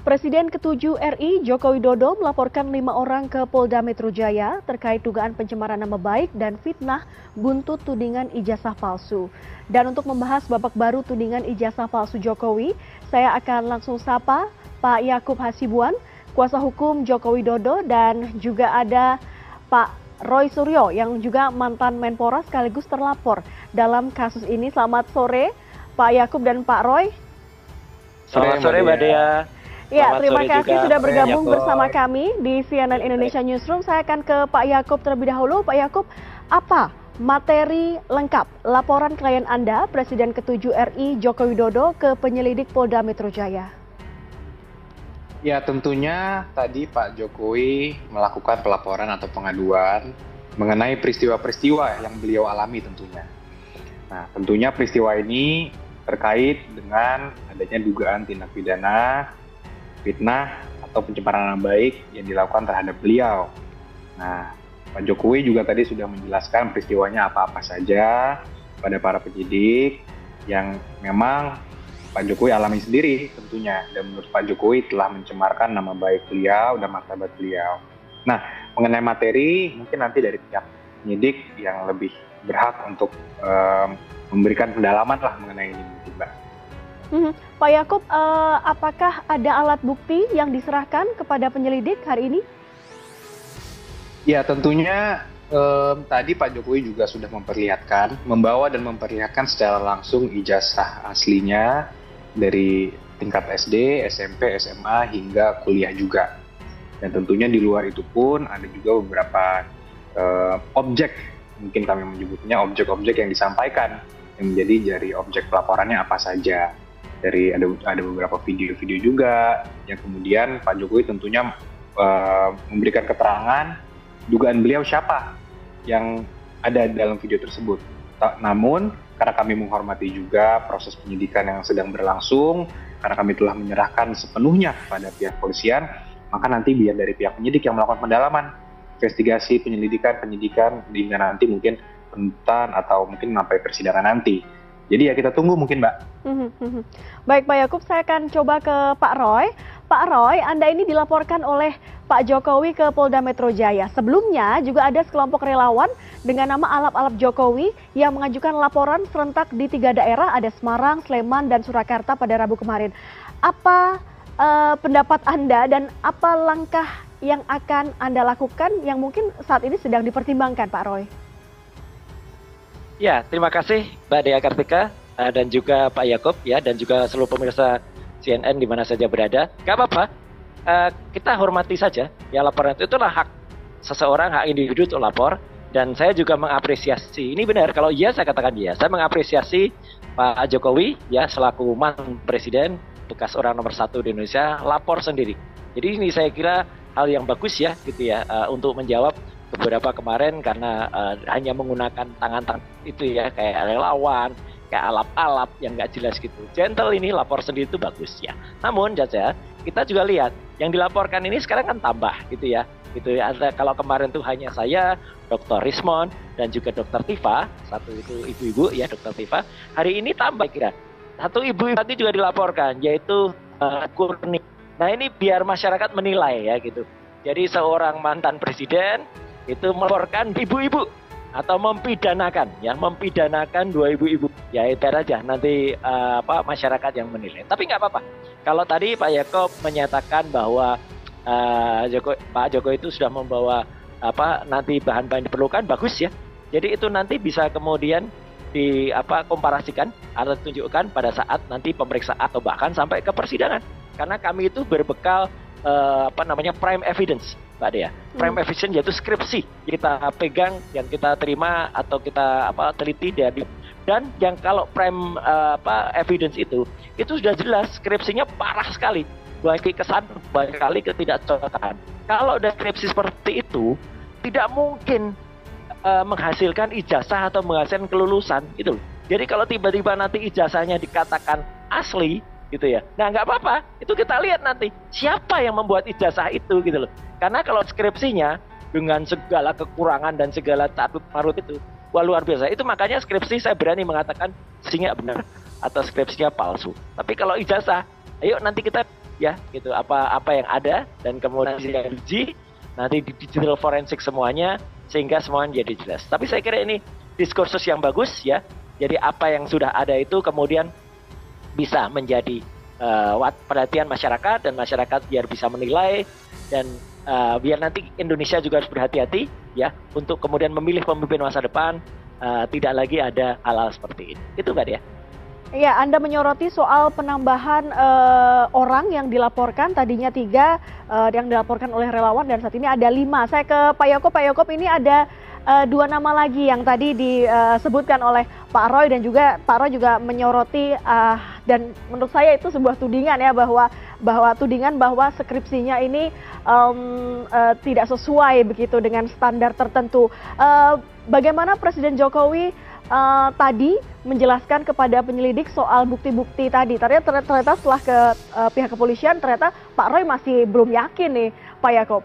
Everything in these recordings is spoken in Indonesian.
Presiden ke-7 RI Joko Widodo melaporkan 5 orang ke Polda Metro Jaya terkait dugaan pencemaran nama baik dan fitnah buntut tudingan ijazah palsu. Dan untuk membahas babak baru tudingan ijazah palsu Jokowi, saya akan langsung sapa Pak Yakub Hasibuan, kuasa hukum Joko Widodo, dan juga ada Pak Roy Suryo yang juga mantan Menpora sekaligus terlapor dalam kasus ini. Selamat sore Pak Yakub dan Pak Roy. Selamat sore Mbak Dea. Ya, terima kasih sudah bergabung Yakub bersama kami di CNN Indonesia Newsroom. Saya akan ke Pak Yakub terlebih dahulu. Pak Yakub, apa materi lengkap laporan klien Anda, Presiden ke-7 RI Joko Widodo, ke penyelidik Polda Metro Jaya? Ya, tentunya tadi Pak Jokowi melakukan pelaporan atau pengaduan mengenai peristiwa-peristiwa yang beliau alami tentunya. Nah, tentunya peristiwa ini terkait dengan adanya dugaan tindak pidana fitnah atau pencemaran nama baik yang dilakukan terhadap beliau. Nah, Pak Jokowi juga tadi sudah menjelaskan peristiwanya apa-apa saja pada para penyidik yang memang Pak Jokowi alami sendiri tentunya, dan menurut Pak Jokowi telah mencemarkan nama baik beliau dan martabat beliau. Nah, mengenai materi mungkin nanti dari pihak penyidik yang lebih berhak untuk memberikan pendalaman lah mengenai ini, Mbak. Pak Yakub, apakah ada alat bukti yang diserahkan kepada penyelidik hari ini? Ya, tentunya tadi Pak Jokowi juga sudah membawa dan memperlihatkan secara langsung ijazah aslinya dari tingkat SD, SMP, SMA, hingga kuliah juga. Dan tentunya di luar itu pun ada juga beberapa objek, mungkin kami menyebutnya objek-objek yang disampaikan, yang menjadi dari objek pelaporannya apa saja. Dari ada beberapa video-video juga yang kemudian Pak Jokowi tentunya memberikan keterangan dugaan beliau siapa yang ada dalam video tersebut. Namun karena kami menghormati juga proses penyidikan yang sedang berlangsung, karena kami telah menyerahkan sepenuhnya kepada pihak polisian, maka nanti biar dari pihak penyidik yang melakukan pendalaman, investigasi, penyidikan hingga nanti mungkin penuntutan atau mungkin sampai persidangan nanti. Jadi ya kita tunggu mungkin, Mbak. Baik Pak Yakub, saya akan coba ke Pak Roy. Pak Roy, Anda ini dilaporkan oleh Pak Jokowi ke Polda Metro Jaya. Sebelumnya juga ada sekelompok relawan dengan nama Alap-Alap Jokowi yang mengajukan laporan serentak di 3 daerah, ada Semarang, Sleman, dan Surakarta pada Rabu kemarin. Apa pendapat Anda dan apa langkah yang akan Anda lakukan yang mungkin saat ini sedang dipertimbangkan, Pak Roy? Ya, terima kasih Mbak Dea Kartika dan juga Pak Yakub ya, dan juga seluruh pemirsa CNN di mana saja berada. Gak apa-apa, kita hormati saja ya, laporan itulah hak seseorang, hak individu untuk lapor. Dan saya juga mengapresiasi, ini benar kalau iya saya katakan iya, saya mengapresiasi Pak Jokowi ya selaku mantan presiden, bekas orang nomor 1 di Indonesia, lapor sendiri. Jadi ini saya kira hal yang bagus ya gitu ya, untuk menjawab beberapa kemarin karena hanya menggunakan tangan-tangan itu ya, kayak relawan, kayak alap-alap yang nggak jelas gitu. Gentle ini lapor sendiri itu bagus ya. Namun Jaja, kita juga lihat yang dilaporkan ini sekarang kan tambah gitu ya. Gitu ya. Kalau kemarin tuh hanya saya, Dr. Rismon dan juga Dr. Tifa, satu itu ibu-ibu ya, Dr. Tifa. Hari ini tambah kira satu ibu nanti juga dilaporkan, yaitu Kurni. Nah ini biar masyarakat menilai ya gitu. Jadi seorang mantan presiden itu melaporkan ibu-ibu atau mempidanakan 2 ibu-ibu ya, itu aja nanti masyarakat yang menilai. Tapi nggak apa-apa kalau tadi Pak Yakob menyatakan bahwa Pak Jokowi itu sudah membawa nanti bahan-bahan diperlukan, bagus ya. Jadi itu nanti bisa kemudian komparasikan atau ditunjukkan pada saat nanti pemeriksaan atau bahkan sampai ke persidangan, karena kami itu berbekal prime evidence, Mbak Dea. Prime evidence yaitu skripsi kita pegang, yang kita terima atau kita teliti dari, dan yang kalau prime evidence itu sudah jelas skripsinya parah sekali, banyak kesan, banyak kali ketidakcocokan. Kalau ada skripsi seperti itu tidak mungkin menghasilkan ijazah atau menghasilkan kelulusan gitu loh. Jadi kalau tiba-tiba nanti ijazahnya dikatakan asli gitu ya. Nah nggak apa-apa, itu kita lihat nanti siapa yang membuat ijazah itu gitu loh. Karena kalau skripsinya dengan segala kekurangan dan segala catut marut itu, wah luar biasa. Itu makanya skripsi saya berani mengatakan skripsinya benar atau skripsinya palsu. Tapi kalau ijazah, ayo nanti kita ya gitu, apa yang ada dan kemudian diuji nanti di digital forensik semuanya sehingga semuanya jadi jelas. Tapi saya kira ini diskursus yang bagus ya. Jadi apa yang sudah ada itu kemudian bisa menjadi perhatian masyarakat, dan masyarakat biar bisa menilai, dan biar nanti Indonesia juga harus berhati-hati ya untuk kemudian memilih pemimpin masa depan. Tidak lagi ada hal-hal seperti ini. Itu Mbak Dea. Iya, Anda menyoroti soal penambahan orang yang dilaporkan, tadinya 3 yang dilaporkan oleh relawan dan saat ini ada 5. Saya ke Pak Yakob. Pak Yakob, ini ada 2 nama lagi yang tadi disebutkan oleh Pak Roy, dan juga Pak Roy juga menyoroti dan menurut saya itu sebuah tudingan ya, bahwa tudingan bahwa skripsinya ini tidak sesuai begitu dengan standar tertentu. Bagaimana Presiden Jokowi tadi menjelaskan kepada penyelidik soal bukti-bukti tadi? Ternyata setelah ke pihak kepolisian, ternyata Pak Roy masih belum yakin nih, Pak Yakob.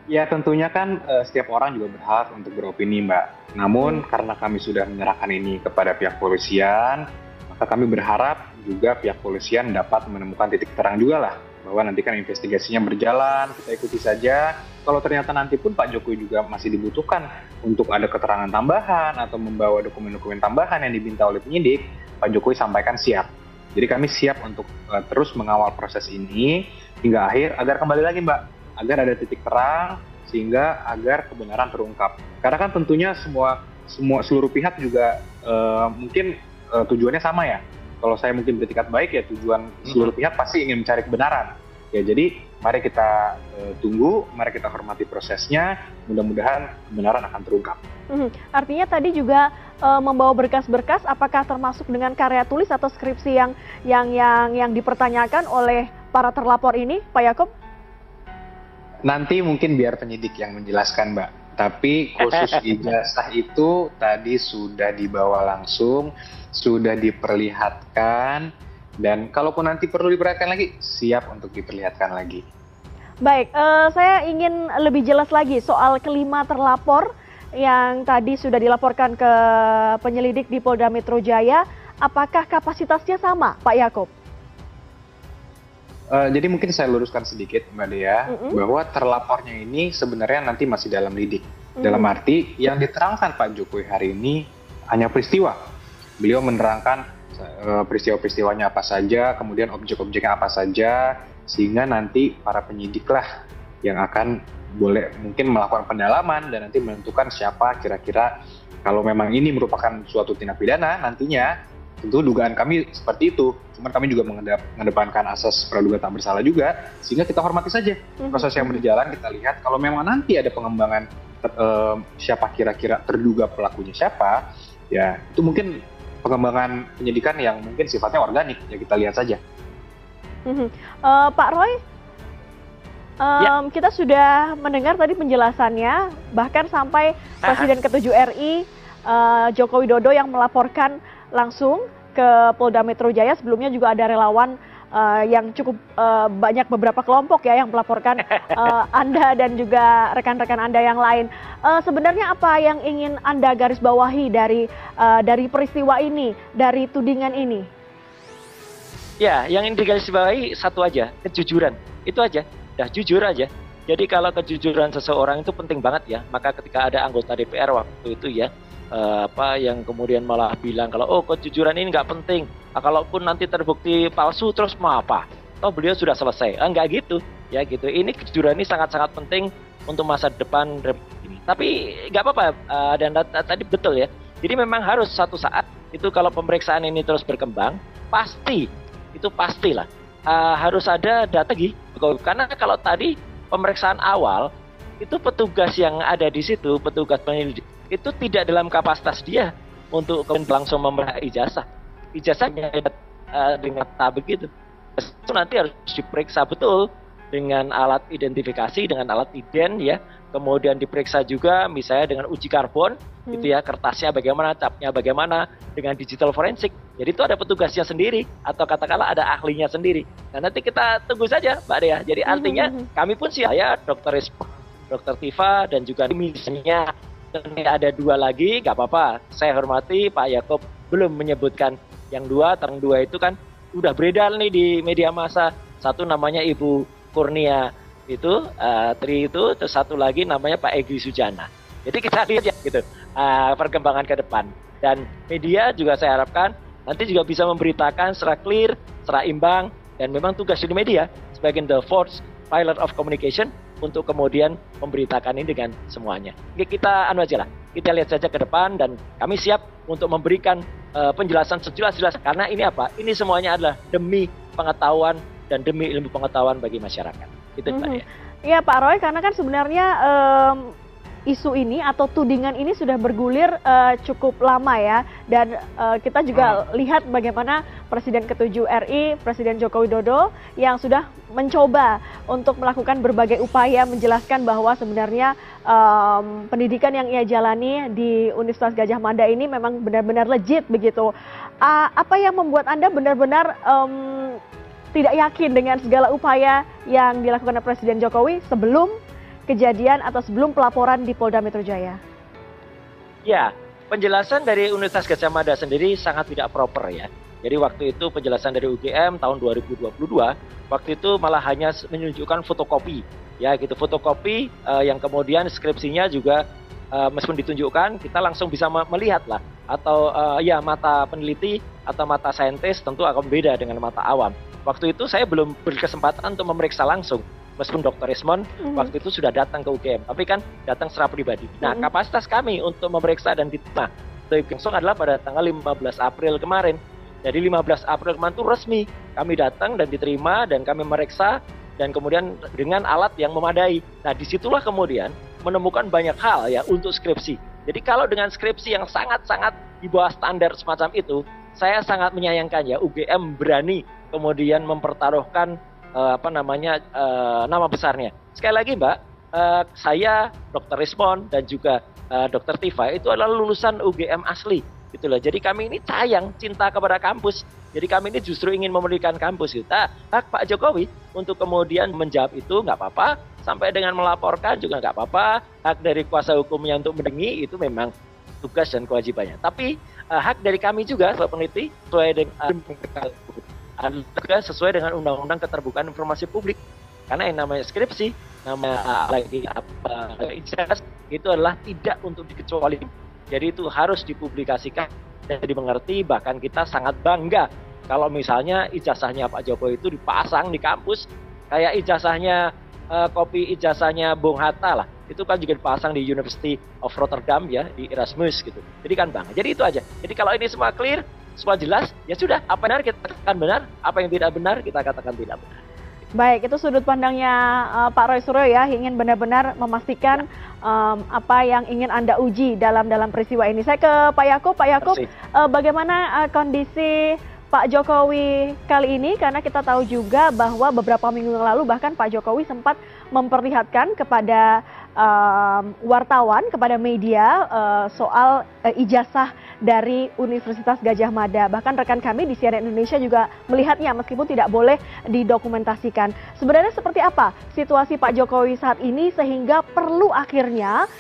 Ya tentunya kan setiap orang juga berhak untuk beropini, Mbak. Namun karena kami sudah menyerahkan ini kepada pihak polisian, maka kami berharap juga pihak polisian dapat menemukan titik terang juga lah, bahwa nanti kan investigasinya berjalan, kita ikuti saja. Kalau ternyata nanti pun Pak Jokowi juga masih dibutuhkan untuk ada keterangan tambahan atau membawa dokumen-dokumen tambahan yang diminta oleh penyidik, Pak Jokowi sampaikan siap. Jadi kami siap untuk terus mengawal proses ini hingga akhir, agar kembali lagi Mbak, agar ada titik terang sehingga agar kebenaran terungkap. Karena kan tentunya seluruh pihak juga mungkin tujuannya sama ya. Kalau saya mungkin beretikat baik ya, tujuan seluruh pihak pasti ingin mencari kebenaran. Ya jadi mari kita tunggu, mari kita hormati prosesnya. Mudah-mudahan kebenaran akan terungkap. Artinya tadi juga membawa berkas-berkas, apakah termasuk dengan karya tulis atau skripsi yang dipertanyakan oleh para terlapor ini, Pak Yakob? Nanti mungkin biar penyidik yang menjelaskan, Mbak. Tapi khusus ijazah itu tadi sudah dibawa langsung, sudah diperlihatkan, dan kalaupun nanti perlu diperlihatkan lagi, siap untuk diperlihatkan lagi. Baik, saya ingin lebih jelas lagi soal kelima terlapor yang tadi sudah dilaporkan ke penyelidik di Polda Metro Jaya. Apakah kapasitasnya sama, Pak Yakob? Jadi mungkin saya luruskan sedikit Mbak Dea, bahwa terlapornya ini sebenarnya nanti masih dalam lidik. Dalam arti yang diterangkan Pak Jokowi hari ini hanya peristiwa. Beliau menerangkan peristiwa-peristiwanya apa saja, kemudian objek-objeknya apa saja, sehingga nanti para penyidik lah yang akan boleh mungkin melakukan pendalaman dan nanti menentukan siapa kira-kira, kalau memang ini merupakan suatu tindak pidana nantinya. Tentu dugaan kami seperti itu, cuman kami juga mengedepankan asas praduga tak bersalah juga, sehingga kita hormati saja proses yang berjalan. Kita lihat kalau memang nanti ada pengembangan siapa kira-kira terduga pelakunya siapa, ya itu mungkin pengembangan penyidikan yang mungkin sifatnya organik, ya kita lihat saja. Pak Roy, kita sudah mendengar tadi penjelasannya, bahkan sampai Presiden ke-7 RI Joko Widodo yang melaporkan langsung ke Polda Metro Jaya. Sebelumnya juga ada relawan yang cukup banyak, beberapa kelompok ya yang melaporkan Anda dan juga rekan-rekan Anda yang lain. Sebenarnya apa yang ingin Anda garis bawahi dari peristiwa ini, dari tudingan ini? Ya, yang ingin digaris bawahi satu aja, kejujuran. Itu aja, dah jujur aja. Jadi kalau kejujuran seseorang itu penting banget ya. Maka ketika ada anggota DPR waktu itu ya, yang kemudian malah bilang kalau kejujuran ini nggak penting, kalaupun nanti terbukti palsu terus mau apa? Toh beliau sudah selesai. Nggak gitu ya gitu. Ini kejujuran ini sangat-sangat penting untuk masa depan ini. Tapi nggak apa-apa, dan tadi betul ya. Jadi memang harus satu saat itu kalau pemeriksaan ini terus berkembang, pastilah harus ada data gitu. Karena kalau tadi pemeriksaan awal itu petugas yang ada di situ, petugas penyelidik itu tidak dalam kapasitas dia untuk langsung memeriksa ijazah. Ijazahnya dengan begitu. Itu nanti harus diperiksa betul dengan alat identifikasi, dengan alat ident ya. Kemudian diperiksa juga misalnya dengan uji karbon gitu ya, kertasnya bagaimana, capnya bagaimana, dengan digital forensik. Jadi itu ada petugasnya sendiri atau katakanlah ada ahlinya sendiri. Nah nanti kita tunggu saja Mbak Dea. Jadi artinya kami pun saya, Dr. Tifa dan juga misalnya ada 2 lagi, nggak apa-apa. Saya hormati Pak Yakob belum menyebutkan yang 2, terang 2 itu kan udah beredar nih di media massa. Satu namanya Ibu Kurnia itu, Tri itu, terus satu lagi namanya Pak Egy Sujana. Jadi kita lihat ya gitu perkembangan ke depan. Dan media juga saya harapkan nanti juga bisa memberitakan secara clear, secara imbang, dan memang tugas di media sebagai the fourth pillar of communication untuk kemudian memberitakan ini dengan semuanya. Kita aja lah, kita lihat saja ke depan dan kami siap untuk memberikan penjelasan sejelas-jelas karena ini apa? Ini semuanya adalah demi pengetahuan dan demi ilmu pengetahuan bagi masyarakat. Itu Mbak ya. Iya Pak Roy, karena kan sebenarnya isu ini atau tudingan ini sudah bergulir cukup lama ya, dan kita juga lihat bagaimana Presiden ke-7 RI, Presiden Joko Widodo yang sudah mencoba untuk melakukan berbagai upaya menjelaskan bahwa sebenarnya pendidikan yang ia jalani di Universitas Gadjah Mada ini memang benar-benar legit begitu. Apa yang membuat Anda benar-benar tidak yakin dengan segala upaya yang dilakukan oleh Presiden Jokowi sebelum kejadian atau sebelum pelaporan di Polda Metro Jaya? Ya, penjelasan dari Universitas Gadjah Mada sendiri sangat tidak proper ya. Jadi waktu itu penjelasan dari UGM tahun 2022, waktu itu malah hanya menunjukkan fotokopi. Ya gitu, fotokopi yang kemudian skripsinya juga meskipun ditunjukkan, kita langsung bisa melihat lah. Atau ya mata peneliti atau mata saintis tentu akan beda dengan mata awam. Waktu itu saya belum berkesempatan untuk memeriksa langsung. Meskipun Dr. Rismon waktu itu sudah datang ke UGM, tapi kan datang secara pribadi. Nah, kapasitas kami untuk memeriksa dan diterima langsung adalah pada tanggal 15 April kemarin. Jadi 15 April kemarin itu resmi kami datang dan diterima dan kami memeriksa dan kemudian dengan alat yang memadai. Nah, disitulah kemudian menemukan banyak hal ya untuk skripsi. Jadi kalau dengan skripsi yang sangat-sangat di bawah standar semacam itu, saya sangat menyayangkan ya UGM berani kemudian mempertaruhkan nama besarnya. Sekali lagi Mbak, saya Dr. Rismon dan juga Dr. Tifa itu adalah lulusan UGM asli gitu loh. Jadi kami ini sayang, cinta kepada kampus. Jadi kami ini justru ingin memulihkan kampus kita. Hak Pak Jokowi untuk kemudian menjawab itu nggak apa-apa, sampai dengan melaporkan juga nggak apa-apa. Hak dari kuasa hukumnya untuk mendengi itu memang tugas dan kewajibannya. Tapi hak dari kami juga sebagai peneliti sesuai dengan juga sesuai dengan Undang-Undang Keterbukaan Informasi Publik. Karena yang namanya skripsi, namanya ijazah itu adalah tidak untuk dikecualikan. Jadi itu harus dipublikasikan dan dimengerti. Bahkan kita sangat bangga kalau misalnya ijazahnya Pak Jokowi itu dipasang di kampus, kayak ijazahnya kopi ijazahnya Bung Hatta lah. Itu kan juga dipasang di University of Rotterdam ya, di Erasmus gitu. Jadi kan bangga. Jadi itu aja. Jadi kalau ini semua clear, semua jelas, ya sudah, apa yang benar kita katakan benar, apa yang tidak benar kita katakan tidak benar. Baik, itu sudut pandangnya Pak Roy Suryo ya, ingin benar-benar memastikan apa yang ingin Anda uji dalam peristiwa ini. Saya ke Pak Yakub. Pak Yakub, bagaimana kondisi Pak Jokowi kali ini? Karena kita tahu juga bahwa beberapa minggu yang lalu bahkan Pak Jokowi sempat memperlihatkan kepada wartawan, kepada media soal ijazah dari Universitas Gadjah Mada. Bahkan rekan kami di CNN Indonesia juga melihatnya meskipun tidak boleh didokumentasikan. Sebenarnya seperti apa situasi Pak Jokowi saat ini sehingga perlu akhirnya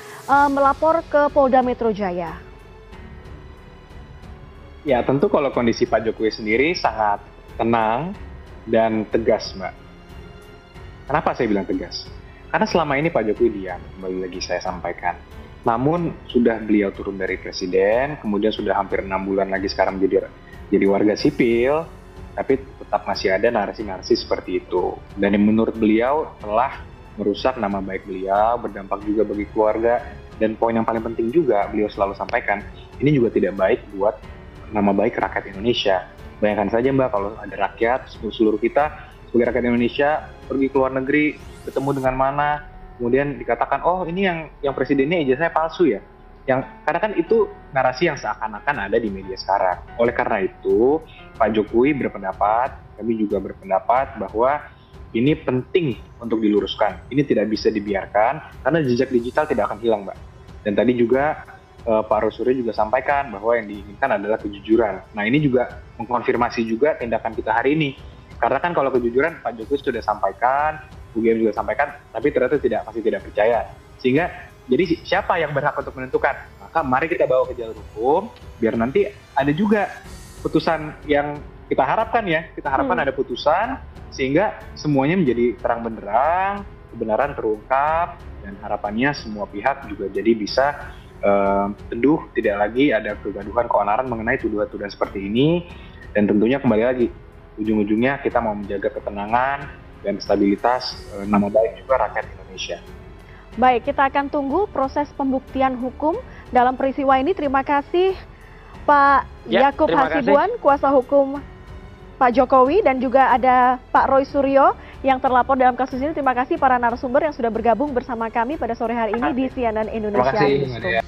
melapor ke Polda Metro Jaya? Ya, tentu kalau kondisi Pak Jokowi sendiri sangat tenang dan tegas, Mbak. Kenapa saya bilang tegas? Karena selama ini Pak Jokowi diam, kembali lagi saya sampaikan. Namun sudah beliau turun dari presiden, kemudian sudah hampir 6 bulan lagi sekarang jadi warga sipil, tapi tetap masih ada narasi-narasi seperti itu. Dan yang menurut beliau telah merusak nama baik beliau, berdampak juga bagi keluarga, dan poin yang paling penting juga beliau selalu sampaikan, ini juga tidak baik buat nama baik rakyat Indonesia. Bayangkan saja Mbak, kalau ada rakyat, seluruh kita sebagai rakyat Indonesia pergi ke luar negeri, ketemu dengan mana, kemudian dikatakan, oh ini yang presidennya ijazahnya palsu ya. Karena kan itu narasi yang seakan-akan ada di media sekarang. Oleh karena itu, Pak Jokowi berpendapat, kami juga berpendapat bahwa ini penting untuk diluruskan. Ini tidak bisa dibiarkan, karena jejak digital tidak akan hilang, Mbak. Dan tadi juga Pak Roy juga sampaikan bahwa yang diinginkan adalah kejujuran. Nah ini juga mengkonfirmasi juga tindakan kita hari ini. Karena kan kalau kejujuran Pak Jokowi sudah sampaikan, UGM juga sampaikan, tapi ternyata masih tidak percaya. Sehingga jadi siapa yang berhak untuk menentukan? Maka mari kita bawa ke jalur hukum, biar nanti ada juga putusan yang kita harapkan ada putusan sehingga semuanya menjadi terang benderang, kebenaran terungkap, dan harapannya semua pihak juga jadi bisa teduh, tidak lagi ada kegaduhan keonaran mengenai tuduhan-tuduhan seperti ini. Dan tentunya kembali lagi, ujung-ujungnya kita mau menjaga ketenangan dan stabilitas nama baik juga rakyat Indonesia. Baik, kita akan tunggu proses pembuktian hukum dalam peristiwa ini. Terima kasih Pak Yakub Hasibuan, kuasa hukum Pak Jokowi, dan juga ada Pak Roy Suryo yang terlapor dalam kasus ini. Terima kasih para narasumber yang sudah bergabung bersama kami pada sore hari ini di CNN Indonesia Newsroom.